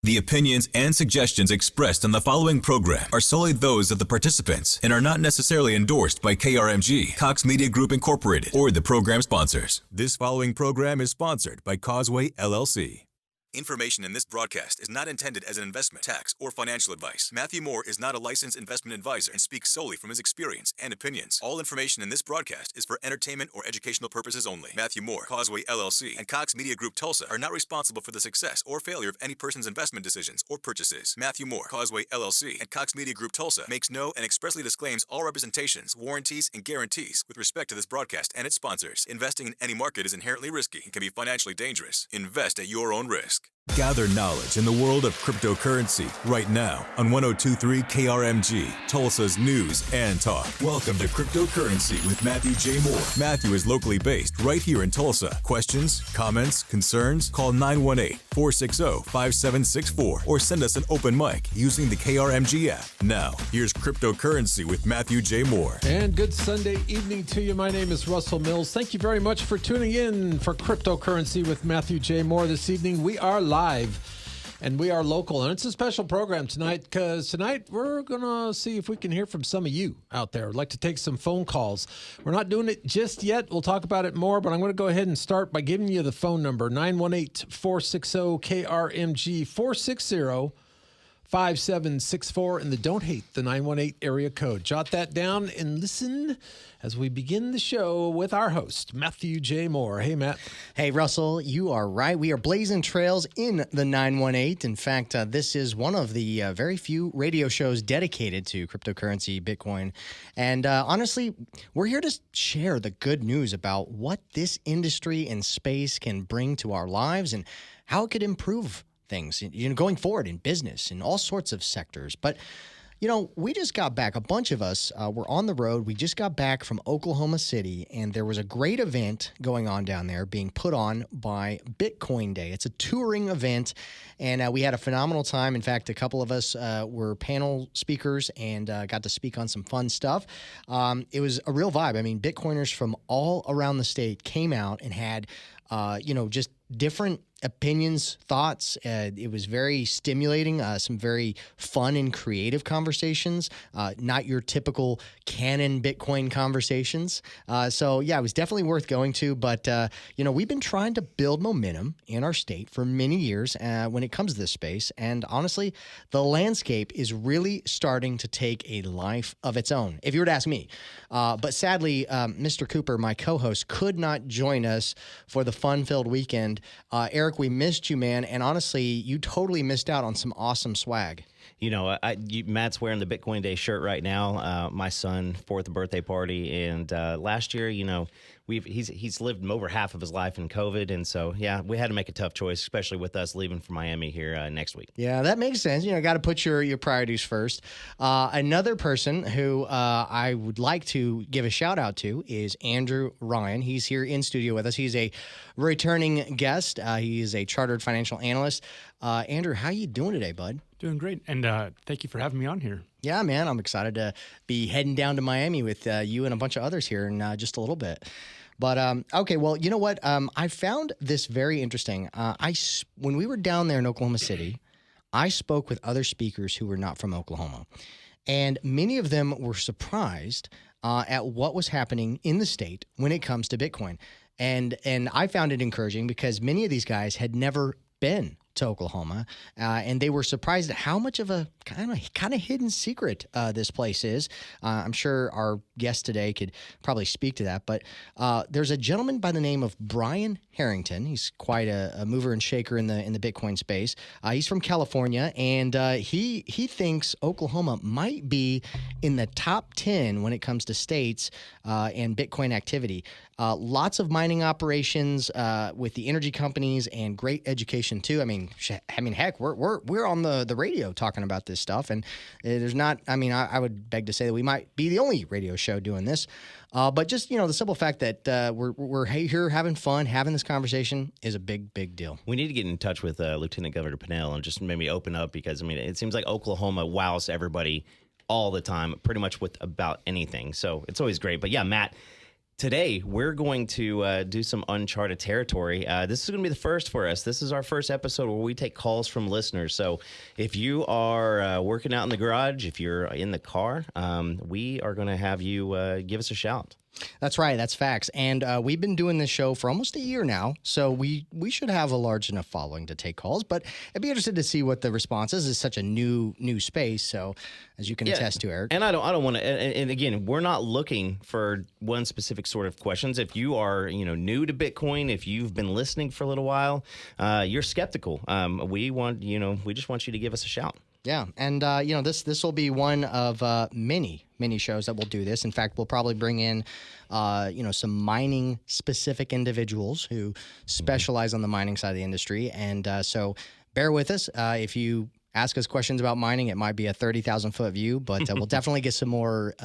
The opinions and suggestions expressed on the following program are solely those of the participants and are not necessarily endorsed by KRMG, Cox Media Group Incorporated, or the program sponsors. This following program is sponsored by Causeway, LLC. Information in this broadcast is not intended as an investment, tax, or financial advice. Matthew Moore is not a licensed investment advisor and speaks solely from his experience and opinions. All information in this broadcast is for entertainment or educational purposes only. Matthew Moore, Causeway, LLC, and Cox Media Group Tulsa are not responsible for the success or failure of any person's investment decisions or purchases. Matthew Moore, Causeway, LLC, and Cox Media Group Tulsa makes no and expressly disclaims all representations, warranties, and guarantees with respect to this broadcast and its sponsors. Investing in any market is inherently risky and can be financially dangerous. Invest at your own risk. Gather knowledge in the world of cryptocurrency right now on 102.3 KRMG, Tulsa's news and talk. Welcome to Cryptocurrency with Matthew J. Moore. Matthew is locally based right here in Tulsa. Questions, comments, concerns? Call 918-460-5764 or send us an open mic using the KRMG app. Now, here's Cryptocurrency with Matthew J. Moore. And good Sunday evening to you. My name is Russell Mills. Thank you very much for tuning in for Cryptocurrency with Matthew J. Moore. This evening, we are live and we are local, and it's a special program tonight because tonight we're gonna see if we can hear from some of you out there. I'd like to take some phone calls. We're not doing it just yet. We'll talk about it more, but I'm going to go ahead and start by giving you the phone number, 918-460-KRMG, 460-5764, and the don't hate the 918 area code. Jot that down and listen as we begin the show with our host, Matthew J. Moore. Hey, Matt. Hey, Russell, you are right. We are blazing trails in the 918. In fact, this is one of the very few radio shows dedicated to cryptocurrency, Bitcoin. And honestly, we're here to share the good news about what this industry and space can bring to our lives and how it could improve things, going forward in business in all sorts of sectors. But we just got back. A bunch of us were on the road. We just got back from Oklahoma City, and there was a great event going on down there being put on by Bitcoin Day. It's a touring event, and we had a phenomenal time. In fact, a couple of us were panel speakers and got to speak on some fun stuff. It was a real vibe. I mean, Bitcoiners from all around the state came out and had, just different opinions, thoughts. It was very stimulating, some very fun and creative conversations, not your typical canon Bitcoin conversations. So yeah, it was definitely worth going to, but we've been trying to build momentum in our state for many years when it comes to this space. And honestly, the landscape is really starting to take a life of its own, if you were to ask me. But sadly, Mr. Cooper, my co-host, could not join us for the fun-filled weekend. Eric, we missed you, man, and honestly, you totally missed out on some awesome swag. Matt's wearing the Bitcoin Day shirt right now. My son, 4th birthday party, and last year, he's lived over half of his life in COVID, and so yeah, we had to make a tough choice, especially with us leaving for Miami here next week. Yeah, that makes sense. Got to put your priorities first. Another person who I would like to give a shout out to is Andrew Ryan. He's here in studio with us. He's a returning guest. He is a chartered financial analyst. Andrew, how you doing today, bud? Doing great, and thank you for having me on here. Yeah, man, I'm excited to be heading down to Miami with you and a bunch of others here in just a little bit. But, okay, well, you know what? I found this very interesting. When we were down there in Oklahoma City, I spoke with other speakers who were not from Oklahoma, and many of them were surprised at what was happening in the state when it comes to Bitcoin. And I found it encouraging because many of these guys had never been to Oklahoma, and they were surprised at how much of a kind of hidden secret this place is. I'm sure our guest today could probably speak to that, but there's a gentleman by the name of Brian Harrington. He's quite a mover and shaker in the Bitcoin space. He's from California, and he thinks Oklahoma might be in the top 10 when it comes to states and Bitcoin activity. Lots of mining operations with the energy companies and great education too. I mean, heck, we're on the radio talking about this stuff, and there's not. I mean, I would beg to say that we might be the only radio show doing this. But just the simple fact that we're here having fun, having this conversation is a big deal. We need to get in touch with Lieutenant Governor Pinnell and just maybe open up because it seems like Oklahoma wows everybody all the time, pretty much with about anything. So it's always great. But yeah, Matt, Today, we're going to do some uncharted territory. This is going to be the first for us. This is our first episode where we take calls from listeners. So if you are working out in the garage, if you're in the car, we are going to have you give us a shout. That's right. That's facts. And we've been doing this show for almost a year now, so we should have a large enough following to take calls. But I'd be interested to see what the response is. It's such a new space, so as you can attest to, Eric. And I don't want to. And again, we're not looking for one specific sort of questions. If you are new to Bitcoin, if you've been listening for a little while, you're skeptical. We just want you to give us a shout. Yeah, and this will be one of many shows that we'll do this. In fact, we'll probably bring in some mining specific individuals who specialize on the mining side of the industry, and so bear with us if you ask us questions about mining. It might be a 30,000 foot view, but we'll definitely get some more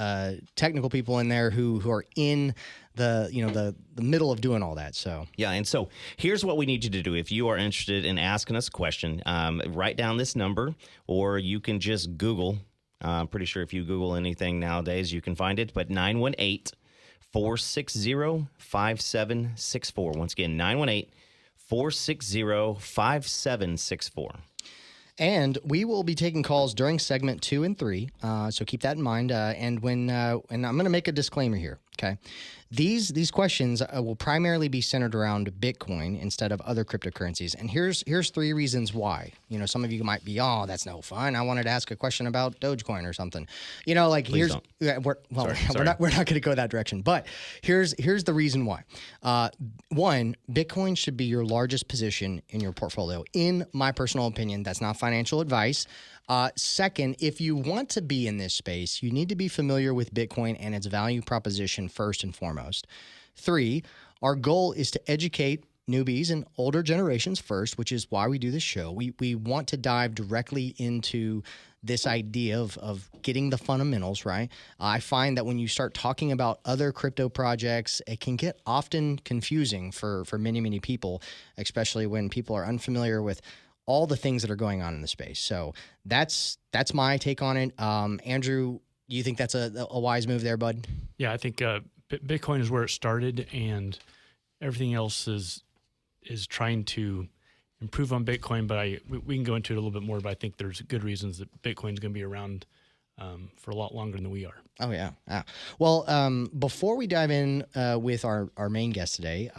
technical people in there who are in the middle of doing all that. So yeah, and so here's what we need you to do. If you are interested in asking us a question, write down this number, or you can just Google. I'm pretty sure if you Google anything nowadays, you can find it. But 918-460-5764. Once again, 918-460-5764. And we will be taking calls during segment 2 and 3, so keep that in mind. And I'm going to make a disclaimer here, okay? These questions will primarily be centered around Bitcoin instead of other cryptocurrencies. And here's 3 reasons why. Some of you might be, oh, that's no fun. I wanted to ask a question about Dogecoin or something. We're not going to go that direction. But here's the reason why. One, Bitcoin should be your largest position in your portfolio. In my personal opinion, that's not financial advice. Second, if you want to be in this space, you need to be familiar with Bitcoin and its value proposition first and foremost. 3, our goal is to educate newbies and older generations first, which is why we do this show. We want to dive directly into this idea of getting the fundamentals, right? I find that when you start talking about other crypto projects, it can get often confusing for many, many people, especially when people are unfamiliar with all the things that are going on in the space. So that's my take on it. Andrew, do you think that's a wise move there, bud? Yeah, I think Bitcoin is where it started, and everything else is trying to improve on Bitcoin. But we can go into it a little bit more, but I think there's good reasons that Bitcoin is going to be around for a lot longer than we are. Oh, yeah. Well, before we dive in with our main guest today,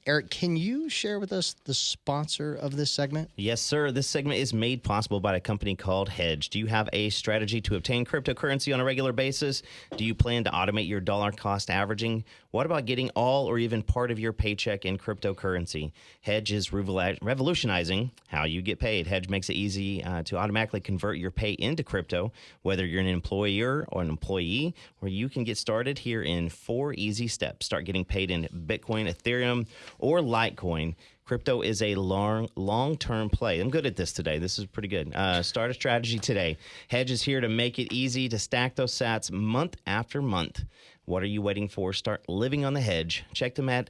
Eric, can you share with us the sponsor of this segment? Yes, sir. This segment is made possible by a company called Hedge. Do you have a strategy to obtain cryptocurrency on a regular basis? Do you plan to automate your dollar cost averaging? What about getting all or even part of your paycheck in cryptocurrency? Hedge is revolutionizing how you get paid. Hedge makes it easy to automatically convert your pay into crypto, whether you're an employer or an employee, where you can get started here in 4 easy steps. Start getting paid in Bitcoin, Ethereum, or Litecoin. Crypto is a long-term play. I'm good at this today. This is pretty good. Start a strategy today. Hedge is here to make it easy to stack those sats month after month. What are you waiting for? Start living on the hedge. Check them at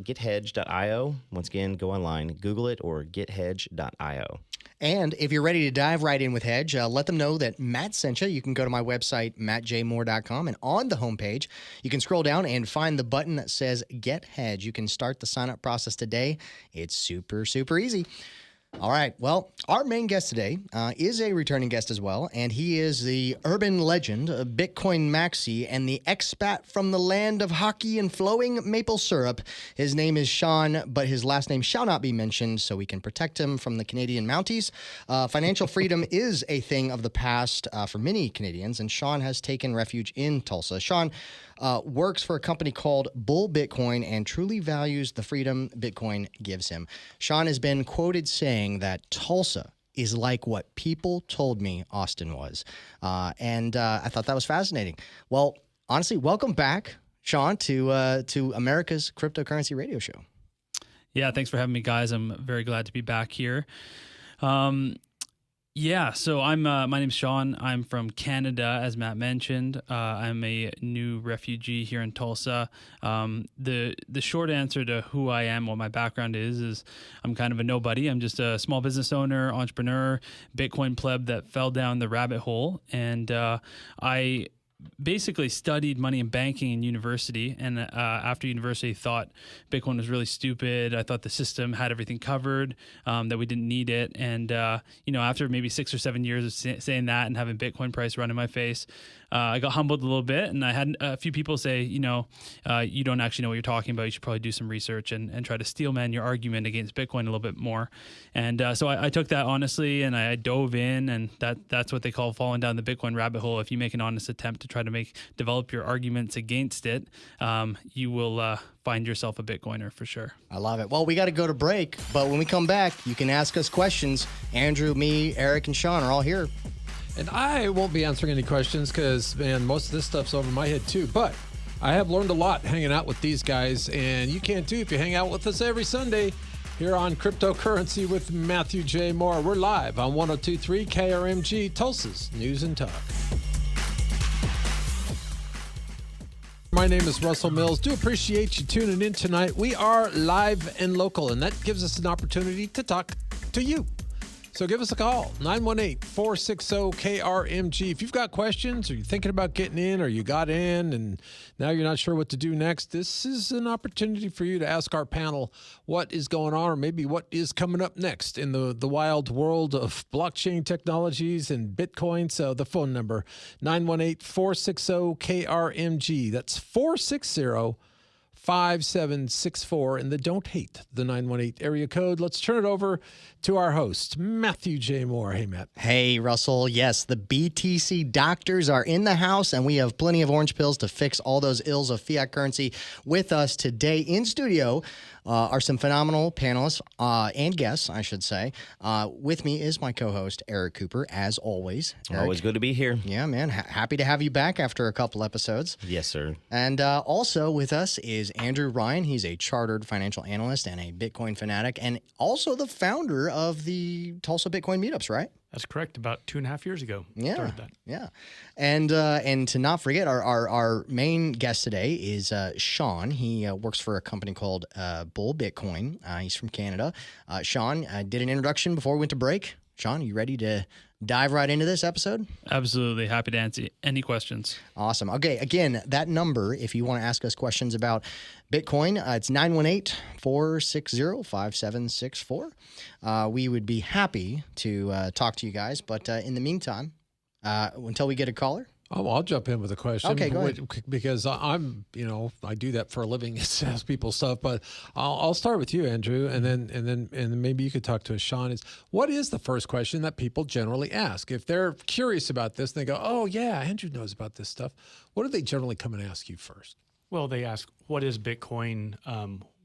gethedge.io. Once again, go online, Google it, or gethedge.io. And if you're ready to dive right in with Hedge, let them know that Matt sent you. You can go to my website, mattjmoore.com, and on the homepage, you can scroll down and find the button that says Get Hedge. You can start the sign-up process today. It's super, super easy. All right. Well, our main guest today is a returning guest as well, and he is the urban legend, Bitcoin Maxi, and the expat from the land of hockey and flowing maple syrup. His name is Sean, but his last name shall not be mentioned, so we can protect him from the Canadian Mounties. Financial freedom is a thing of the past for many Canadians, and Sean has taken refuge in Tulsa. Sean works for a company called Bull Bitcoin and truly values the freedom Bitcoin gives him. Sean has been quoted saying that Tulsa is like what people told me Austin was. And I thought that was fascinating. Well, honestly, welcome back, Sean, to America's Cryptocurrency Radio Show. Yeah, thanks for having me, guys. I'm very glad to be back here. Yeah, so my name's Sean. I'm from Canada, as Matt mentioned. I'm a new refugee here in Tulsa. The short answer to who I am, what my background is I'm kind of a nobody. I'm just a small business owner, entrepreneur, Bitcoin pleb that fell down the rabbit hole. And I basically studied money and banking in university, and after university thought Bitcoin was really stupid. I thought the system had everything covered, that we didn't need it. And after maybe 6 or 7 years of saying that and having Bitcoin price run in my face, I got humbled a little bit, and I had a few people say, you don't actually know what you're talking about. You should probably do some research and try to steelman your argument against Bitcoin a little bit more. And so I took that honestly, and I dove in, and that's what they call falling down the Bitcoin rabbit hole. If you make an honest attempt to try to develop your arguments against it, you will find yourself a Bitcoiner for sure. I love it. Well, we got to go to break, but when we come back, you can ask us questions. Andrew, me, Eric, and Sean are all here. And I won't be answering any questions because, man, most of this stuff's over my head too. But I have learned a lot hanging out with these guys, and you can too if you hang out with us every Sunday here on Cryptocurrency with Matthew J. Moore. We're live on 102.3 KRMG, Tulsa's News and Talk. My name is Russell Mills. Do appreciate you tuning in tonight. We are live and local, and that gives us an opportunity to talk to you. So give us a call, 918-460-KRMG. If you've got questions or you're thinking about getting in or you got in and now you're not sure what to do next, this is an opportunity for you to ask our panel what is going on or maybe what is coming up next in the wild world of blockchain technologies and Bitcoin. So the phone number, 918-460-KRMG. That's 460-5764, and the don't hate the 918 area code. Let's turn it over to our host, Matthew J. Moore. Hey, Matt. Hey, Russell. Yes, the BTC doctors are in the house, and we have plenty of orange pills to fix all those ills of fiat currency. With us today in studio are some phenomenal panelists and guests, I should say. With me is my co-host, Eric Cooper, as always. Eric, always good to be here. Yeah, man. Happy to have you back after a couple episodes. Yes, sir. And also with us is Andrew Ryan. He's a chartered financial analyst and a Bitcoin fanatic, and also the founder of the Tulsa Bitcoin meetups, right? That's correct. About 2.5 years ago, started that. Yeah. And to not forget, our main guest today is Sean. He works for a company called Bull Bitcoin. He's from Canada. Sean, I did an introduction before we went to break. Sean, are you ready to dive right into this episode? Absolutely. Happy to answer any questions. Awesome. Okay. Again, that number, if you want to ask us questions about Bitcoin, it's 918-460-5764. We would be happy to talk to you guys. But in the meantime, until we get a caller. Oh, I'll jump in with a question. Okay, go ahead. Because I'm, I do that for a living, is ask people stuff. But I'll start with you, Andrew, and then maybe you could talk to us, Sean. What is the first question that people generally ask if they're curious about this? And they go, "Oh yeah, Andrew knows about this stuff." What do they generally come and ask you first? Well, they ask, what is Bitcoin?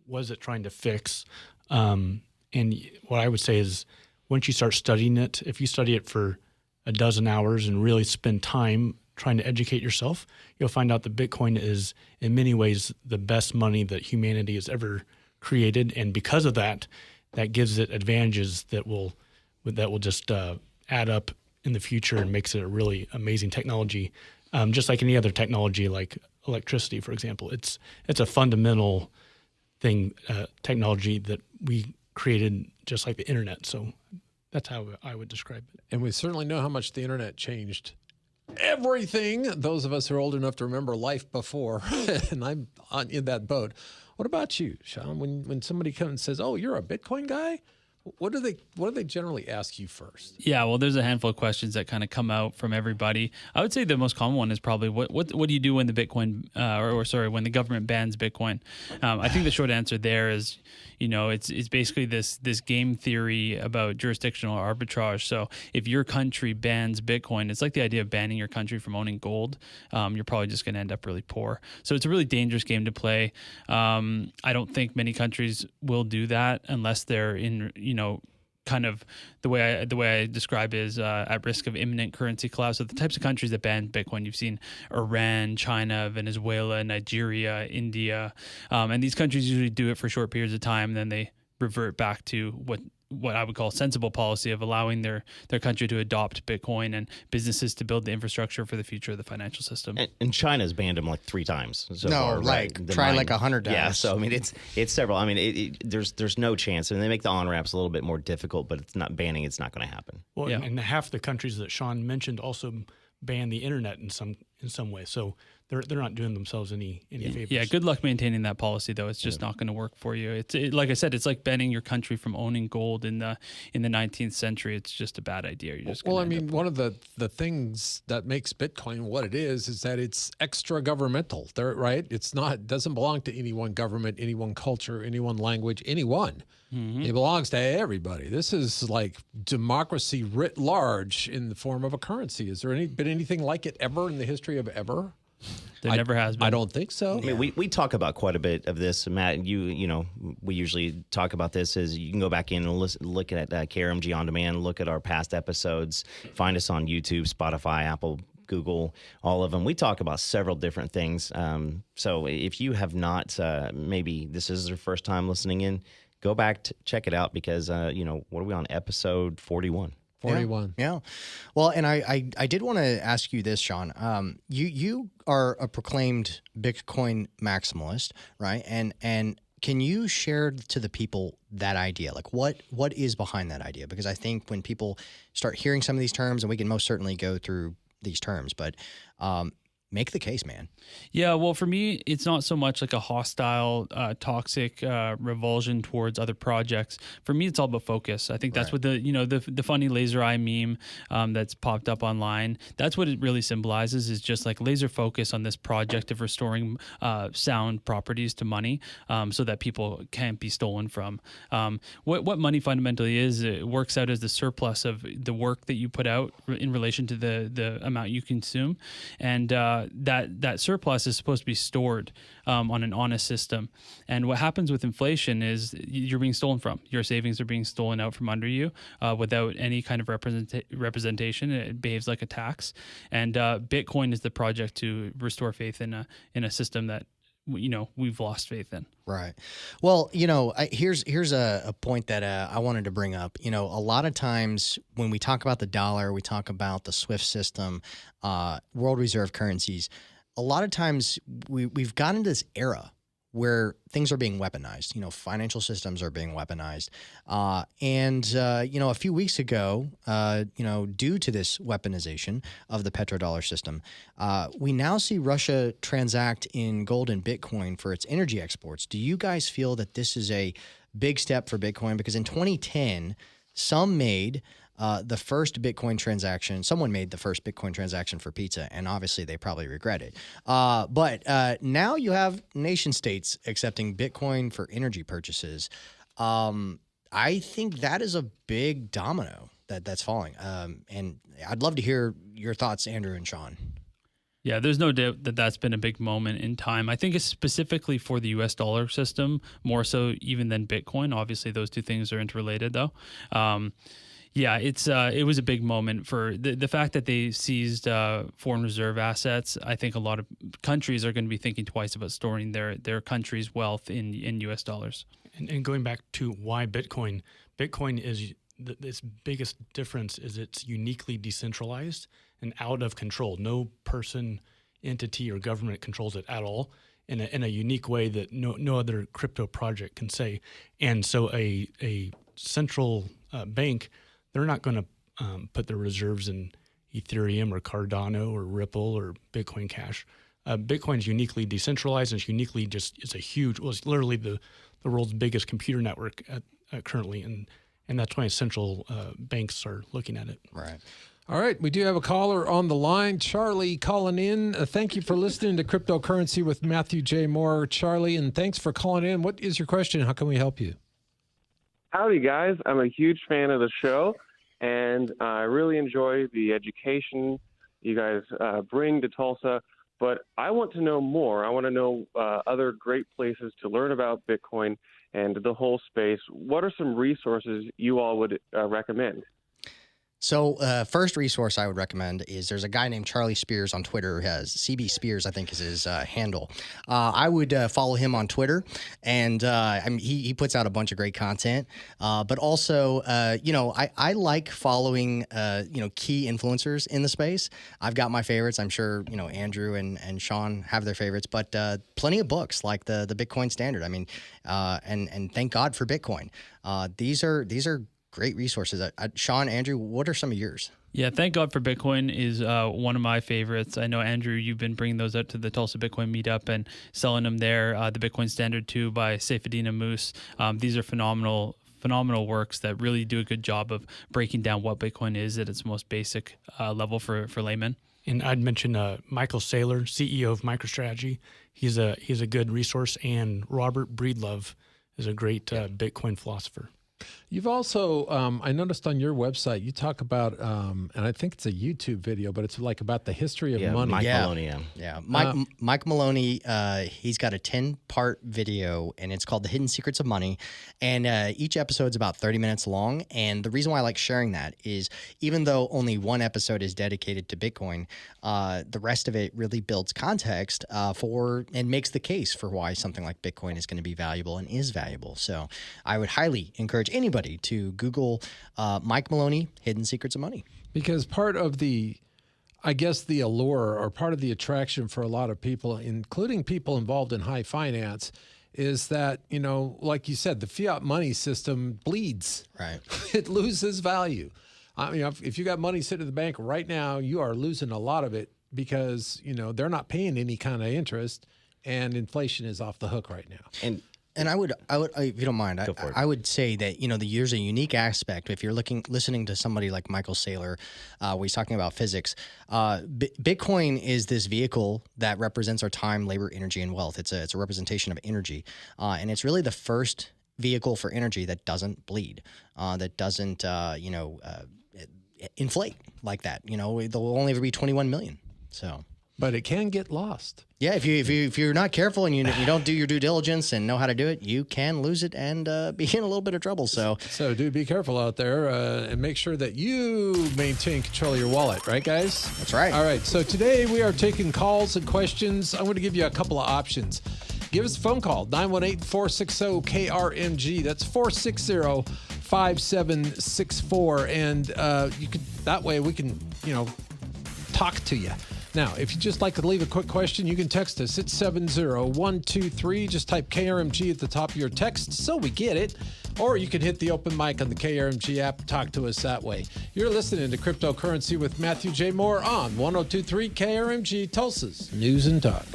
What is it trying to fix? And what I would say is, once you start studying it, if you study it for a dozen hours and really spend time trying to educate yourself, you'll find out that Bitcoin is in many ways the best money that humanity has ever created. And because of that, that gives it advantages that will just add up in the future and makes it a really amazing technology. Just like any other technology, like electricity, for example, it's a fundamental thing, technology that we created, just like the internet. So that's how I would describe it. And we certainly know how much the internet changed everything. Those of us who are old enough to remember life before, and I'm in that boat. What about you, Sean? When somebody comes and says, "Oh, you're a Bitcoin guy," what do they generally ask you first? Yeah, well, there's a handful of questions that kind of come out from everybody. I would say the most common one is probably what do you do when the Bitcoin when the government bans Bitcoin? I think the short answer there is, it's basically this game theory about jurisdictional arbitrage. So if your country bans Bitcoin, it's like the idea of banning your country from owning gold. You're probably just going to end up really poor. So it's a really dangerous game to play. I don't think many countries will do that unless they're in, kind of the way I describe it is at risk of imminent currency collapse. So the types of countries that ban Bitcoin, you've seen Iran, China, Venezuela, Nigeria, India, and these countries usually do it for short periods of time, and then they revert back to what I would call sensible policy of allowing their country to adopt Bitcoin and businesses to build the infrastructure for the future of the financial system. And China's banned them like 3 times. So No, far, like right? try like 100 times. Yeah, so I mean it's several. I mean there's no chance, and they make the on ramps a little bit more difficult, but it's not banning. It's not going to happen. Well, Yeah. and half the countries that Sean mentioned also ban the internet in in some way. So they're not doing themselves any favors. Yeah, good luck maintaining that policy, though. It's just not going to work for you. Like I said, it's like banning your country from owning gold in the 19th century. It's just a bad idea. You're just one of the things that makes Bitcoin what it is that it's extra governmental. Right? It doesn't belong to any one government, any one culture, any one language, anyone. It belongs to everybody. This is like democracy writ large in the form of a currency. Is there been anything like it ever in the history of ever? There never has been. I don't think so. I mean, we talk about quite a bit of this, Matt. You know, we usually talk about this as you can go back in and look at KRMG On Demand, look at our past episodes, find us on YouTube, Spotify, Apple, Google, all of them. We talk about several different things. So if you have not, maybe this is your first time listening in, go back, check it out because, what are we on, episode 41? 41. Yeah. Well, and I did want to ask you this, Sean. You are a proclaimed Bitcoin maximalist, right? And can you share to the people that idea? Like what is behind that idea? Because I think when people start hearing some of these terms, and we can most certainly go through these terms, but make the case, man. Yeah, well, for me, it's not so much like a hostile, toxic revulsion towards other projects. For me, it's all about focus. I think that's what the funny laser eye meme that's popped up online. That's what it really symbolizes, is just like laser focus on this project of restoring sound properties to money, so that people can't be stolen from. What money fundamentally is, it works out as the surplus of the work that you put out in relation to the amount you consume, and that surplus is supposed to be stored on an honest system. And what happens with inflation is you're being stolen from. Your savings are being stolen out from under you without any kind of representation. It behaves like a tax. And Bitcoin is the project to restore faith in a system that we've lost faith in. Right. Well, here's a point that I wanted to bring up. A lot of times when we talk about the dollar, we talk about the SWIFT system, world reserve currencies. A lot of times we've gotten into this era where things are being weaponized. Financial systems are being weaponized. A few weeks ago, due to this weaponization of the petrodollar system, we now see Russia transact in gold and Bitcoin for its energy exports. Do you guys feel that this is a big step for Bitcoin? Because in 2010, someone made the first Bitcoin transaction for pizza, and obviously they probably regret it. But now you have nation states accepting Bitcoin for energy purchases. I think that is a big domino that's falling. And I'd love to hear your thoughts, Andrew and Sean. Yeah, there's no doubt that that's been a big moment in time. I think it's specifically for the U.S. dollar system, more so even than Bitcoin. Obviously, those two things are interrelated, though. Yeah, it was a big moment for the fact that they seized foreign reserve assets. I think a lot of countries are going to be thinking twice about storing their country's wealth in U.S. dollars. And going back to why Bitcoin is its biggest difference is it's uniquely decentralized and out of control. No person, entity, or government controls it at all in a unique way that no other crypto project can say. And so a central bank, they're not going to put their reserves in Ethereum or Cardano or Ripple or Bitcoin Cash. Bitcoin is uniquely decentralized, and it's uniquely it's literally the world's biggest computer network currently, and that's why central banks are looking at it. Right. All right, we do have a caller on the line. Charlie calling in. Thank you for listening to Cryptocurrency with Matthew J. Moore. Charlie, and thanks for calling in. What is your question? How can we help you? Howdy, guys. I'm a huge fan of the show, and I really enjoy the education you guys bring to Tulsa. But I want to know more. I want to know other great places to learn about Bitcoin and the whole space. What are some resources you all would recommend? So first resource I would recommend is there's a guy named Charlie Spears on Twitter who has CB Spears, I think is his handle. I would follow him on Twitter, and he puts out a bunch of great content. But also, I like following, key influencers in the space. I've got my favorites. I'm sure, Andrew and Sean have their favorites, but plenty of books like the Bitcoin Standard. I mean, and thank God for Bitcoin. These are great resources. Sean, Andrew, what are some of yours? Yeah, Thank God for Bitcoin is one of my favorites. I know, Andrew, you've been bringing those out to the Tulsa Bitcoin meetup and selling them there. The Bitcoin Standard 2 by Saifedean Moose. These are phenomenal works that really do a good job of breaking down what Bitcoin is at its most basic level for laymen. And I'd mention Michael Saylor, CEO of MicroStrategy. He's a good resource, and Robert Breedlove is a great Bitcoin philosopher. You've also, I noticed on your website, you talk about, and I think it's a YouTube video, but it's like about the history of money. Mike Maloney. Yeah. Mike Maloney, he's got a 10-part video, and it's called The Hidden Secrets of Money. And each episode's about 30 minutes long. And the reason why I like sharing that is even though only one episode is dedicated to Bitcoin, the rest of it really builds context for and makes the case for why something like Bitcoin is going to be valuable and is valuable. So I would highly encourage anybody to Google Mike Maloney, Hidden Secrets of Money. Because part of the allure or part of the attraction for a lot of people, including people involved in high finance, is that, like you said, the fiat money system bleeds. Right. It loses value. If you got money sitting in the bank right now, you are losing a lot of it because, they're not paying any kind of interest and inflation is off the hook right now. And I would, if you don't mind, I would say that there's a unique aspect. If you're listening to somebody like Michael Saylor, where he's talking about physics, Bitcoin is this vehicle that represents our time, labor, energy, and wealth. It's a representation of energy, and it's really the first vehicle for energy that doesn't bleed, that doesn't inflate like that. There'll only ever be 21 million. So. But it can get lost. Yeah, if you're not careful and you don't do your due diligence and know how to do it, you can lose it and be in a little bit of trouble. So do be careful out there and make sure that you maintain control of your wallet, right, guys? That's right. All right, so today we are taking calls and questions. I'm going to give you a couple of options. Give us a phone call, 918-460-KRMG. That's 460-5764. And that way we can, talk to you. Now, if you'd just like to leave a quick question, you can text us at 70123. Just type KRMG at the top of your text so we get it. Or you can hit the open mic on the KRMG app. Talk to us that way. You're listening to Cryptocurrency with Matthew J. Moore on 1023 KRMG, Tulsa's News and Talk.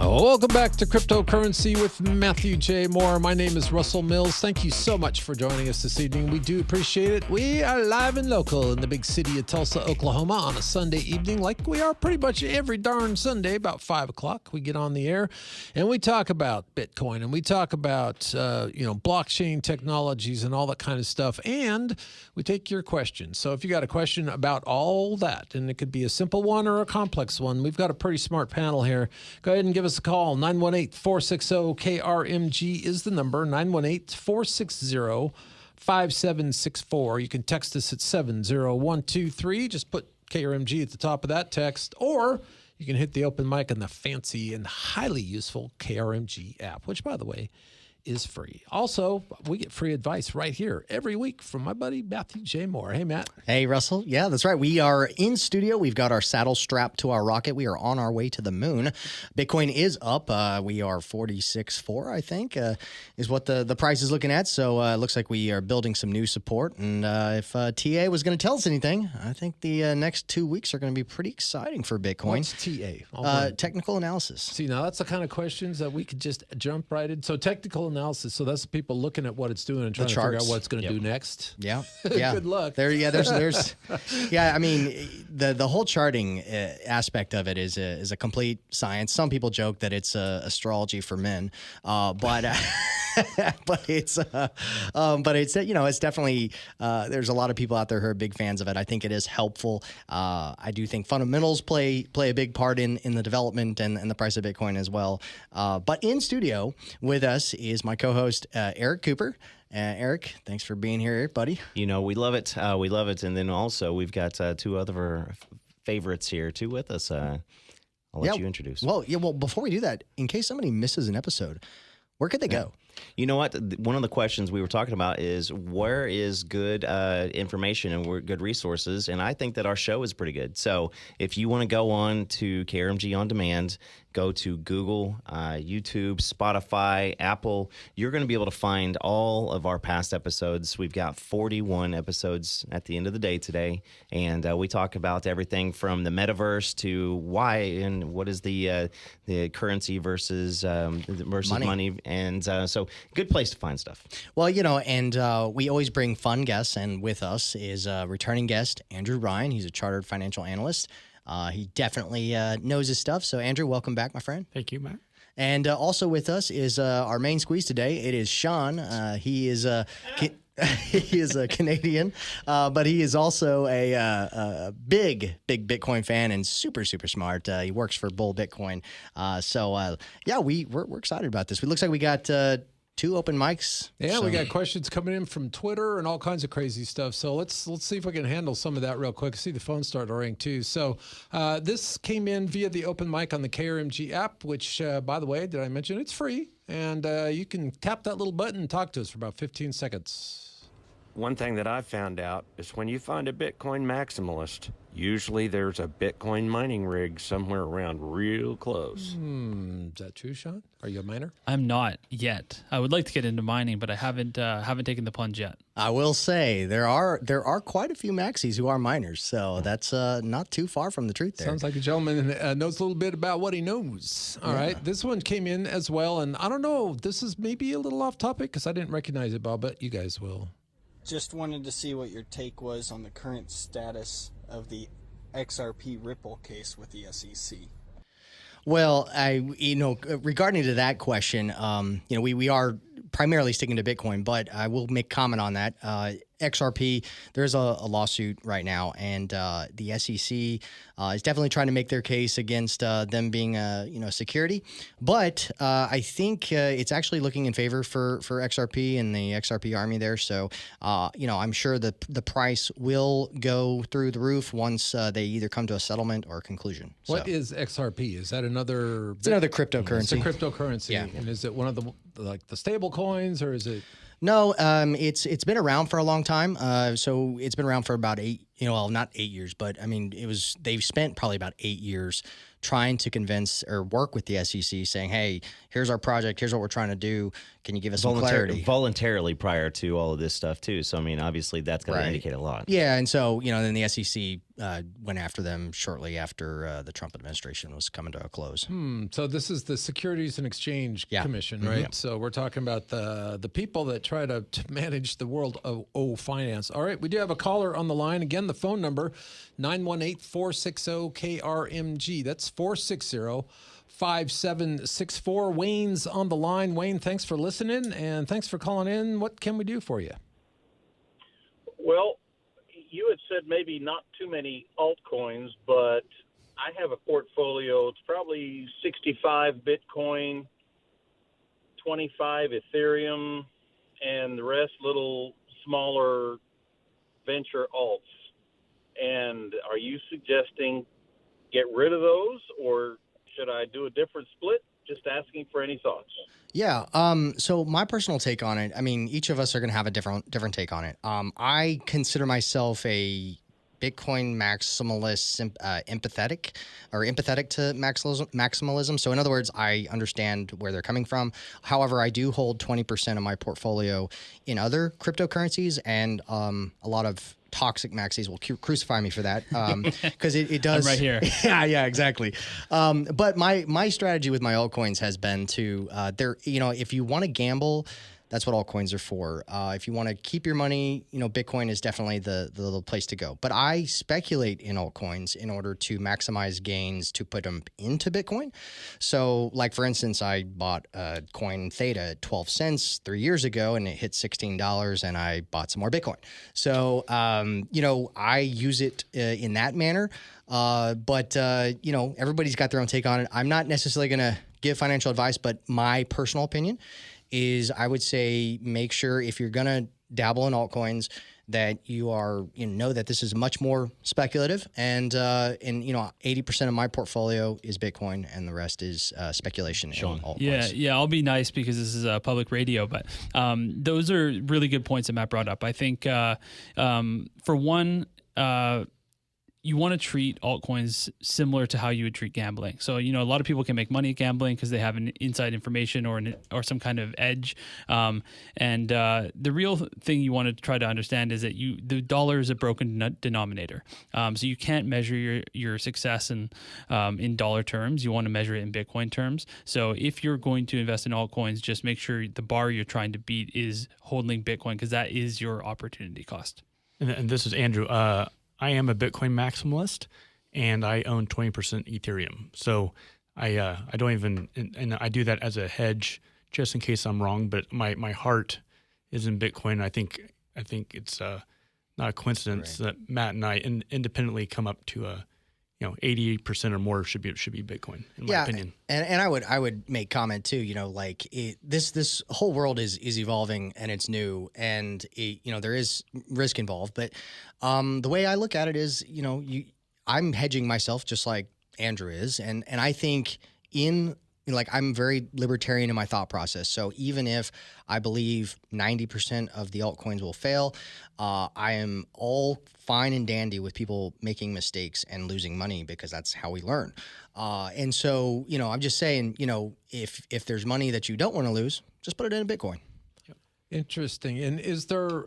Welcome back to Cryptocurrency with Matthew J. Moore. My name is Russell Mills. Thank you so much for joining us this evening. We do appreciate it. We are live and local in the big city of Tulsa, Oklahoma on a Sunday evening, like we are pretty much every darn Sunday, about 5 o'clock. We get on the air and we talk about Bitcoin and we talk about, blockchain technologies and all that kind of stuff. And we take your questions. So if you got a question about all that, and it could be a simple one or a complex one, we've got a pretty smart panel here. Go ahead and give us a call. 918-460-KRMG is the number. 918-460-5764. You can text us at 70123. Just put KRMG at the top of that text. Or you can hit the open mic on the fancy and highly useful KRMG app, which, by the way, is free. Also, we get free advice right here every week from my buddy Matthew J. Moore. Hey, Matt. Hey, Russell. Yeah, that's right. We are in studio. We've got our saddle strapped to our rocket. We are on our way to the moon. Bitcoin is up. We are 46.4, I think, is what the price is looking at. So it looks like we are building some new support. And if TA was going to tell us anything, I think the next 2 weeks are going to be pretty exciting for Bitcoin. What's TA? Technical analysis. See, now that's the kind of questions that we could just jump right in. So technical analysis. So that's the people looking at what it's doing and trying to figure out what it's going to do next. Yeah. Good luck. There's I mean, the whole charting aspect of it is a complete science. Some people joke that it's astrology for men, but it's it's definitely there's a lot of people out there who are big fans of it. I think it is helpful. I do think fundamentals play a big part in the development and the price of Bitcoin as well. But in studio with us is my co-host Eric Cooper. Eric, thanks for being here, buddy. We love it. We love it. And then also we've got two other favorites here too with us. I'll let you introduce. Well, before we do that, in case somebody misses an episode, where could they go? You know what? One of the questions we were talking about is where is good information and good resources, and I think that our show is pretty good. So if you want to go on to KRMG On Demand, go to Google, YouTube, Spotify, Apple. You're going to be able to find all of our past episodes. We've got 41 episodes at the end of the day today, and we talk about everything from the metaverse to why and what is the currency versus money. And so good place to find stuff. Well, and we always bring fun guests, and with us is a returning guest, Andrew Ryan. He's a chartered financial analyst. He definitely knows his stuff. So, Andrew, welcome back, my friend. Thank you, Matt. And also with us is our main squeeze today. It is Sean. He is he is a Canadian, but he is also a big Bitcoin fan and super smart. He works for Bull Bitcoin. We're excited about this. It looks like we got 2 open mics. Yeah, we got questions coming in from Twitter and all kinds of crazy stuff. So let's see if we can handle some of that real quick. I see the phone start to ring too. So this came in via the open mic on the KRMG app, which, by the way, did I mention it's free? And you can tap that little button and talk to us for about 15 seconds. One thing that I've found out is when you find a Bitcoin maximalist, usually there's a Bitcoin mining rig somewhere around real close. Is that true, Sean? Are you a miner? I'm not yet. I would like to get into mining, but I haven't taken the plunge yet. I will say there are quite a few maxis who are miners, so that's not too far from the truth there. Sounds like a gentleman knows a little bit about what he knows. All right, this one came in as well, and I don't know, this is maybe a little off topic because I didn't recognize it, Bob, but you guys will. Just wanted to see what your take was on the current status of the XRP Ripple case with the SEC. Well, regarding to that question, we are primarily sticking to Bitcoin, but I will make comment on that. XRP, there's a lawsuit right now, and the SEC is definitely trying to make their case against them being security. But I think it's actually looking in favor for XRP and the XRP army there. So I'm sure the price will go through the roof once they either come to a settlement or a conclusion. What is XRP? Is that another? It's another cryptocurrency. It's a cryptocurrency. Yeah. And is it one of the stable coins, or is it? No, it's been around for a long time. So it's been around for about not 8 years, but I mean, they've spent probably about 8 years trying to convince or work with the SEC, saying, "Hey, here's our project. Here's what we're trying to do. Can you give us some clarity?" Voluntarily prior to all of this stuff too. So I mean, obviously that's going to indicate a lot. Yeah, and so then the SEC went after them shortly after the Trump administration was coming to a close. So this is the Securities and Exchange Commission, right? Yeah. So we're talking about the people that try to manage the world of finance. All right, we do have a caller on the line. Again, the phone number 918-460-KRMG. That's 460-5764. Wayne's on the line. Wayne, thanks for listening and thanks for calling in. What can we do for you? Well, you had said maybe not too many altcoins, but I have a portfolio. It's probably 65 Bitcoin, 25 Ethereum, and the rest little smaller venture alts. And are you suggesting get rid of those, or should I do a different split? Just asking for any thoughts. Yeah. So my personal take on it, I mean, each of us are going to have a different take on it. I consider myself a Bitcoin maximalist, empathetic to maximalism. So in other words, I understand where they're coming from. However, I do hold 20% of my portfolio in other cryptocurrencies, and a lot of toxic maxis will crucify me for that because it does. I'm right here. yeah, exactly. But my strategy with my altcoins has been to if you want to gamble, that's what altcoins are for. If you want to keep your money, Bitcoin is definitely the place to go. But I speculate in altcoins in order to maximize gains to put them into Bitcoin. So, like for instance, I bought a coin Theta at 12 cents 3 years ago, and it hit $16, and I bought some more Bitcoin. So, I use it in that manner. But everybody's got their own take on it. I'm not necessarily going to give financial advice, but my personal opinion is I would say make sure if you're going to dabble in altcoins that you are, know that this is much more speculative, and 80% of my portfolio is Bitcoin and the rest is speculation in altcoins. Yeah, I'll be nice because this is a public radio, but those are really good points that Matt brought up. I think for one, you want to treat altcoins similar to how you would treat gambling. So, a lot of people can make money at gambling because they have an inside information or some kind of edge. The real thing you want to try to understand is that the dollar is a broken denominator. So you can't measure your success in dollar terms. You want to measure it in Bitcoin terms. So if you're going to invest in altcoins, just make sure the bar you're trying to beat is holding Bitcoin, because that is your opportunity cost. And this is Andrew. I am a Bitcoin maximalist, and I own 20% Ethereum. So I don't even, and I do that as a hedge just in case I'm wrong. But my heart is in Bitcoin. I think it's not a coincidence that Matt and I independently come up to 88% or more should be Bitcoin, in my opinion. And I would make comment too. This whole world is evolving and it's new, and there is risk involved. But the way I look at it is, I'm hedging myself just like Andrew is, and I think I'm very libertarian in my thought process. So even if I believe 90% of the altcoins will fail, I am all fine and dandy with people making mistakes and losing money, because that's how we learn. And so, I'm just saying, if there's money that you don't want to lose, just put it in a Bitcoin. Interesting. And is there,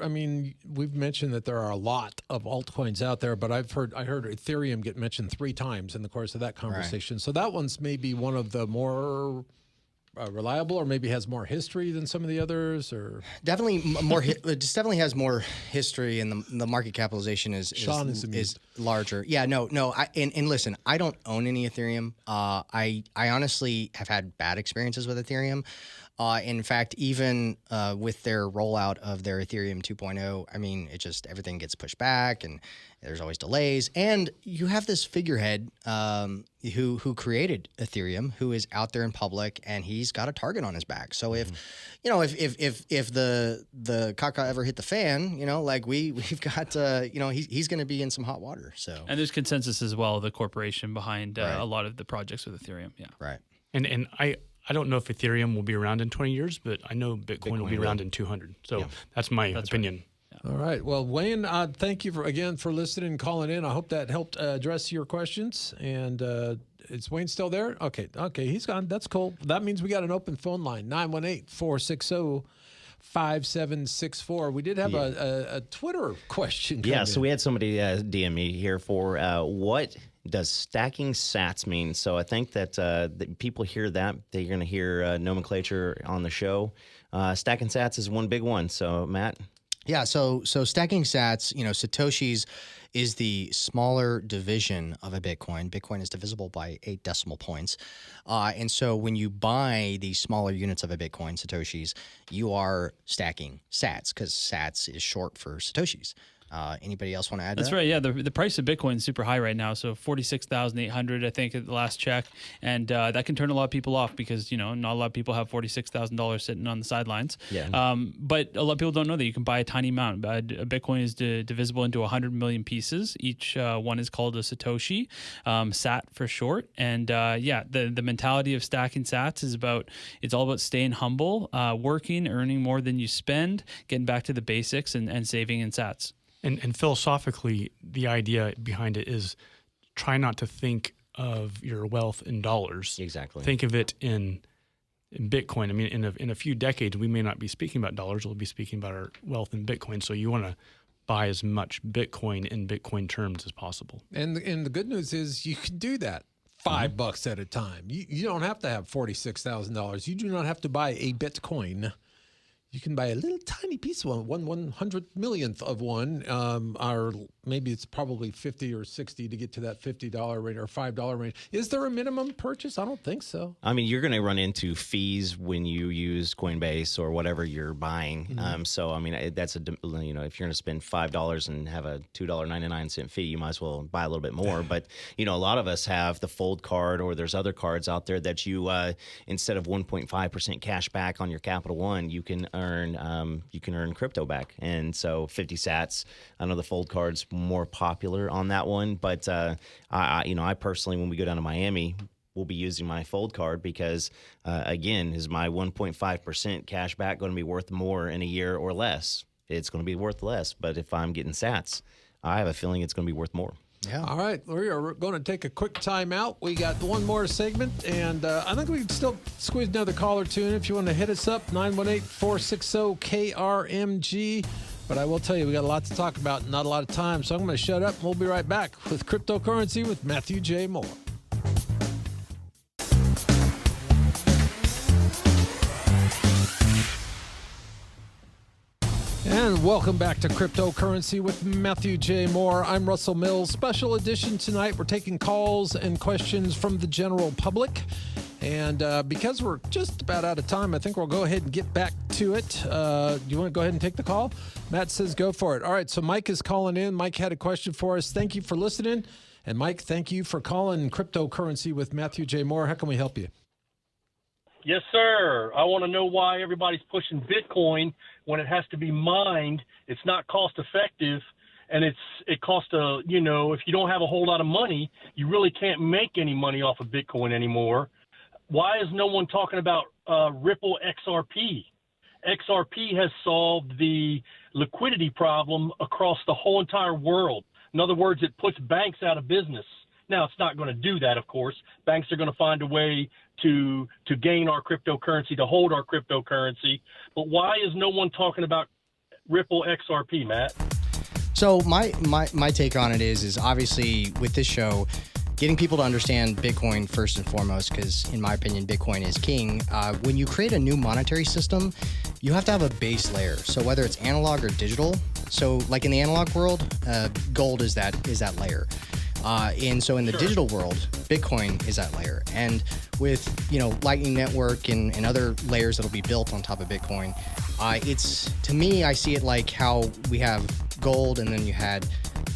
we've mentioned that there are a lot of altcoins out there, but I heard Ethereum get mentioned 3 times in the course of that conversation. Right. So that one's maybe one of the more reliable, or maybe has more history than some of the others, or definitely more. It just definitely has more history, and the market capitalization is larger. Yeah, no. And listen, I don't own any Ethereum. I honestly have had bad experiences with Ethereum. In fact, even with their rollout of their Ethereum 2.0, it just, everything gets pushed back, and there's always delays. And you have this figurehead who created Ethereum, who is out there in public, and he's got a target on his back. So if the caca ever hit the fan, we've got he's going to be in some hot water. So, and there's consensus as well, the corporation behind a lot of the projects with Ethereum. Yeah, right. And I don't know if Ethereum will be around in 20 years, but I know Bitcoin will be around in 200. So that's my opinion. Right. All right. Well, Wayne, thank you again for listening and calling in. I hope that helped address your questions. And is Wayne still there? Okay, he's gone. That's cool. That means we got an open phone line, 918-460-5764. We did have a Twitter question. Yeah, so we had somebody DM me here for what does stacking sats mean? So I think that people hear that, they're going to hear nomenclature on the show. Stacking sats is one big one. So Matt? Yeah, so stacking sats, Satoshis is the smaller division of a Bitcoin. Bitcoin is divisible by 8 decimal points. And so when you buy the smaller units of a Bitcoin, Satoshis, you are stacking sats, because sats is short for Satoshis. Anybody else want to add to that? That's right. Yeah, the price of Bitcoin is super high right now. So 46,800, I think, at the last check, and that can turn a lot of people off, because not a lot of people have $46,000 sitting on the sidelines. Yeah. But a lot of people don't know that you can buy a tiny amount. A Bitcoin is divisible into 100 million pieces. Each one is called a Satoshi, Sat for short. And the mentality of stacking Sats is it's all about staying humble, working, earning more than you spend, getting back to the basics, and saving in Sats. And philosophically, the idea behind it is try not to think of your wealth in dollars. Exactly. Think of it in Bitcoin. In a few decades, we may not be speaking about dollars. We'll be speaking about our wealth in Bitcoin. So you want to buy as much Bitcoin in Bitcoin terms as possible. And the good news is you can do that $5 at a time. You don't have to have $46,000. You do not have to buy a Bitcoin. You can buy a little tiny piece of one 100 millionth of one, or maybe it's probably 50 or 60 to get to that $50 range or $5 range. Is there a minimum purchase? I don't think so. You're going to run into fees when you use Coinbase or whatever you're buying. Mm-hmm. That's if you're going to spend $5 and have a $2.99 fee, you might as well buy a little bit more. But a lot of us have the Fold card, or there's other cards out there that you instead of 1.5% cash back on your Capital One, you can earn crypto back. And so 50 sats, I know the Fold card's more popular on that one, but I personally, when we go down to Miami, will be using my Fold card, because again, is my 1.5% cash back going to be worth more in a year or less? It's going to be worth less, but if I'm getting sats, I have a feeling it's going to be worth more. Yeah. All right, we are going to take a quick time out. We got one more segment, and I think we can still squeeze another call or two in if you want to hit us up, 918-460-KRMG. But I will tell you, we got a lot to talk about, not a lot of time, so I'm going to shut up, and we'll be right back with Cryptocurrency with Matthew J. Moore. And welcome back to Cryptocurrency with Matthew J. Moore. I'm Russell Mills. Special edition tonight. We're taking calls and questions from the general public. And because we're just about out of time, I think we'll go ahead and get back to it. Do you want to go ahead and take the call? Matt says go for it. All right, so Mike is calling in. Mike had a question for us. Thank you for listening. And Mike, thank you for calling Cryptocurrency with Matthew J. Moore. How can we help you? Yes, sir. I want to know why everybody's pushing Bitcoin when it has to be mined. It's not cost effective, and it costs if you don't have a whole lot of money, you really can't make any money off of Bitcoin anymore. Why is no one talking about Ripple Xrp? Xrp has solved the liquidity problem across the whole entire world. In other words, it puts banks out of business. Now, it's not going to do that, of course. Banks are going to find a way to gain our cryptocurrency, to hold our cryptocurrency. But why is no one talking about Ripple Xrp, Matt? So my take on it is obviously with this show, getting people to understand Bitcoin first and foremost, because in my opinion, Bitcoin is king. When you create a new monetary system, you have to have a base layer. So whether it's analog or digital, so like in the analog world, gold is that layer. And so in the digital world, Bitcoin is that layer. And with, Lightning Network and other layers that'll be built on top of Bitcoin, to me, I see it like how we have gold, and then you had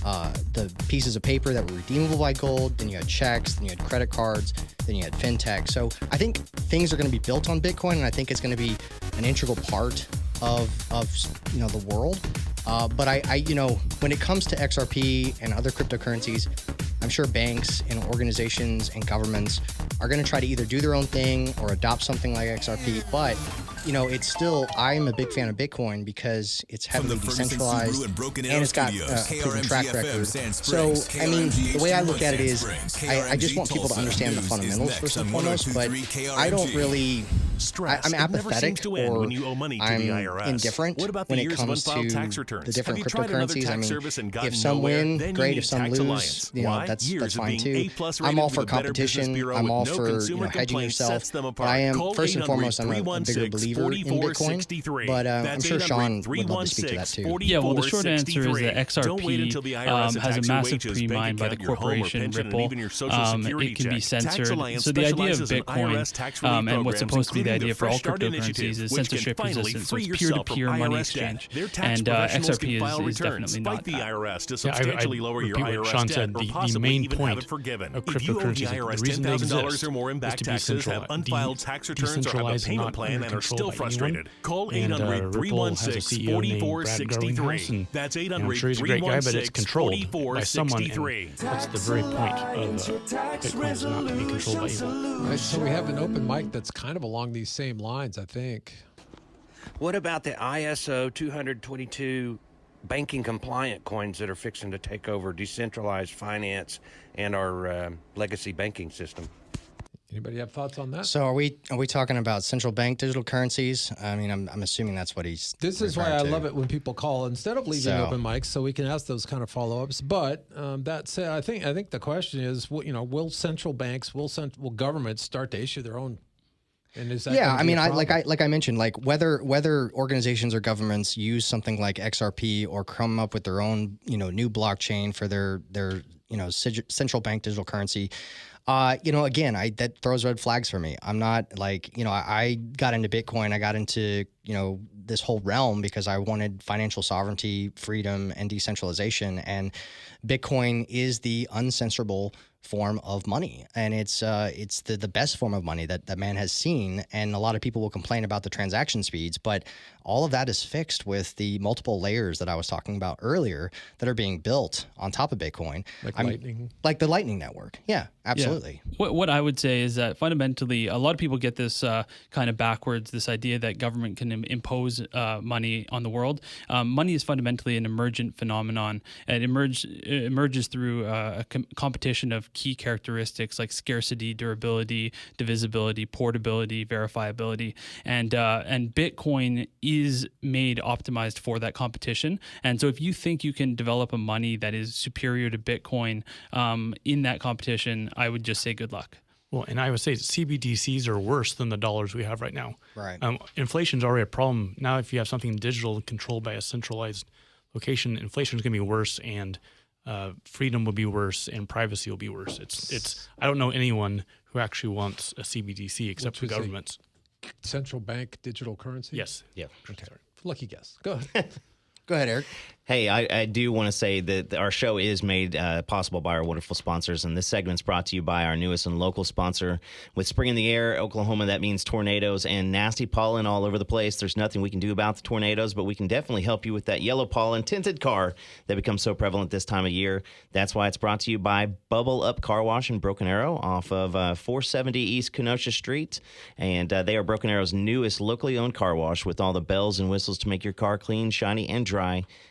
the pieces of paper that were redeemable by gold, then you had checks, then you had credit cards, then you had fintech. So I think things are going to be built on Bitcoin, and I think it's going to be an integral part of the world. But I when it comes to XRP and other cryptocurrencies, I'm sure banks and organizations and governments are going to try to either do their own thing or adopt something like XRP. But, it's still, I'm a big fan of Bitcoin because it's heavily decentralized and it's got a proven track record. So, the way I look at it is I just want people to understand the fundamentals first and foremost, but I don't really... I'm apathetic or I'm indifferent when it comes to the different cryptocurrencies. If some win, great. If some lose, that's fine too. I'm all for competition. I'm all for hedging yourself. But I am, first and foremost, I'm a bigger believer in Bitcoin. But I'm sure Sean would love to speak to that too. Yeah, well, the short answer is that XRP has a massive pre-mine by the corporation Ripple. It can be censored. So the idea of Bitcoin and what's supposed to be the idea for all cryptocurrencies is censorship resistant, so it's peer-to-peer money exchange. And XRP is definitely not that. I repeat what Sean said. The main point of cryptocurrencies, the reason they exist, is to be centralized. Decentralized and not controlled by anyone. And Ripple has a CEO named Brad Garlinghouse, and I'm sure he's a great guy, but it's controlled by someone, and that's the very point of Bitcoin, is not to be controlled by anyone. Right, so we have an open mic that's kind of along these same lines, I think. What about the ISO 222 banking compliant coins that are fixing to take over decentralized finance and our legacy banking system? Anybody have thoughts on that? So are we talking about central bank digital currencies? I'm assuming that's what he's. This is why I love it when people call instead of leaving open mics, so we can ask those kind of follow-ups. But that said, I think the question is, will central banks, will governments start to issue their own? And is that like I mentioned, like whether organizations or governments use something like XRP or come up with their own new blockchain for their central bank digital currency. Again, that throws red flags for me. I'm not I got into Bitcoin. I got into, this whole realm because I wanted financial sovereignty, freedom, and decentralization. And Bitcoin is the uncensorable form of money, and it's the best form of money that man has seen. And a lot of people will complain about the transaction speeds, but all of that is fixed with the multiple layers that I was talking about earlier that are being built on top of Bitcoin, Lightning, like the Lightning Network. Yeah, absolutely. Yeah. What I would say is that fundamentally, a lot of people get this kind of backwards. This idea that government can impose money on the world. Money is fundamentally an emergent phenomenon. It emerges through a competition of key characteristics like scarcity, durability, divisibility, portability, verifiability, and Bitcoin is made optimized for that competition. And so if you think you can develop a money that is superior to Bitcoin in that competition, I would just say good luck. Well, and I would say CBDCs are worse than the dollars we have right now. Right. Inflation's already a problem. Now, if you have something digital controlled by a centralized location, inflation is going to be worse, and freedom will be worse, and privacy will be worse. It's. I don't know anyone who actually wants a CBDC except for governments. Central bank digital currency? Yes. Yeah. Okay. Lucky guess. Go ahead. Go ahead, Eric. Hey, I do want to say that our show is made possible by our wonderful sponsors, and this segment's brought to you by our newest and local sponsor. With spring in the air, Oklahoma, that means tornadoes and nasty pollen all over the place. There's nothing we can do about the tornadoes, but we can definitely help you with that yellow pollen tinted car that becomes so prevalent this time of year. That's why it's brought to you by Bubble Up Car Wash in Broken Arrow off of 470 East Kenosha Street, and they are Broken Arrow's newest locally owned car wash with all the bells and whistles to make your car clean, shiny, and dry.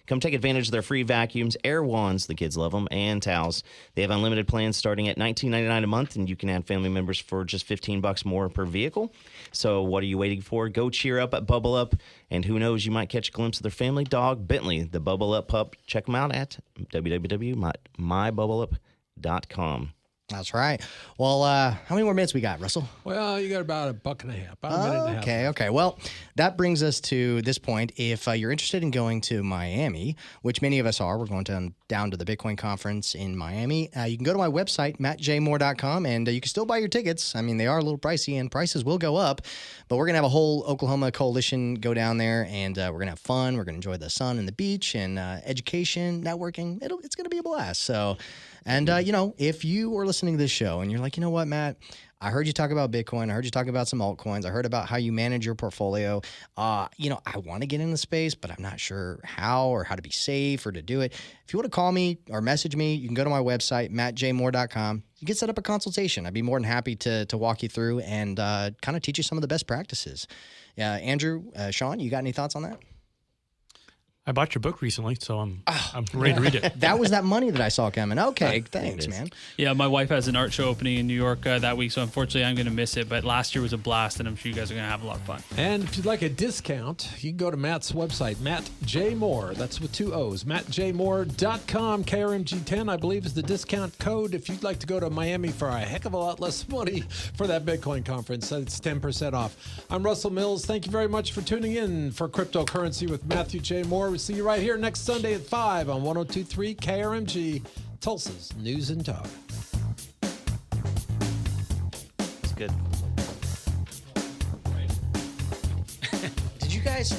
Come take advantage of their free vacuums, air wands, the kids love them, and towels. They have unlimited plans starting at $19.99 a month, and you can add family members for just $15 more per vehicle. So what are you waiting for? Go cheer up at Bubble Up, and who knows, you might catch a glimpse of their family dog, Bentley, the Bubble Up pup. Check them out at www.mybubbleceup.com. That's right. Well, how many more minutes we got, Russell? Well, you got about a buck and a half, about a minute and a half. Okay. Well, that brings us to this point. If you're interested in going to Miami, which many of us are, we're going down to the Bitcoin conference in Miami. You can go to my website, mattjmoore.com, and you can still buy your tickets. I mean, they are a little pricey, and prices will go up, but we're going to have a whole Oklahoma coalition go down there, and we're going to have fun. We're going to enjoy the sun and the beach and education, networking. It's going to be a blast. So, and, if you are listening to this show and you're like, you know what, Matt, I heard you talk about Bitcoin. I heard you talk about some altcoins. I heard about how you manage your portfolio. I want to get in the space, but I'm not sure how or how to be safe or to do it. If you want to call me or message me, you can go to my website, mattjmoore.com. You can set up a consultation. I'd be more than happy to walk you through and kind of teach you some of the best practices. Andrew, Sean, you got any thoughts on that? I bought your book recently, so I'm ready to read it. That was that money that I saw coming. Okay, thanks, man. Yeah, my wife has an art show opening in New York that week, so unfortunately I'm going to miss it. But last year was a blast, and I'm sure you guys are going to have a lot of fun. And if you'd like a discount, you can go to Matt's website, Matt J. Moore. That's with 2 O's. MattJMoore.com. KRMG10, I believe, is the discount code. If you'd like to go to Miami for a heck of a lot less money for that Bitcoin conference, it's 10% off. I'm Russell Mills. Thank you very much for tuning in for Cryptocurrency with Matthew J. Moore. We'll see you right here next Sunday at 5 on 102.3 KRMG, Tulsa's News and Talk. It's good. Did you guys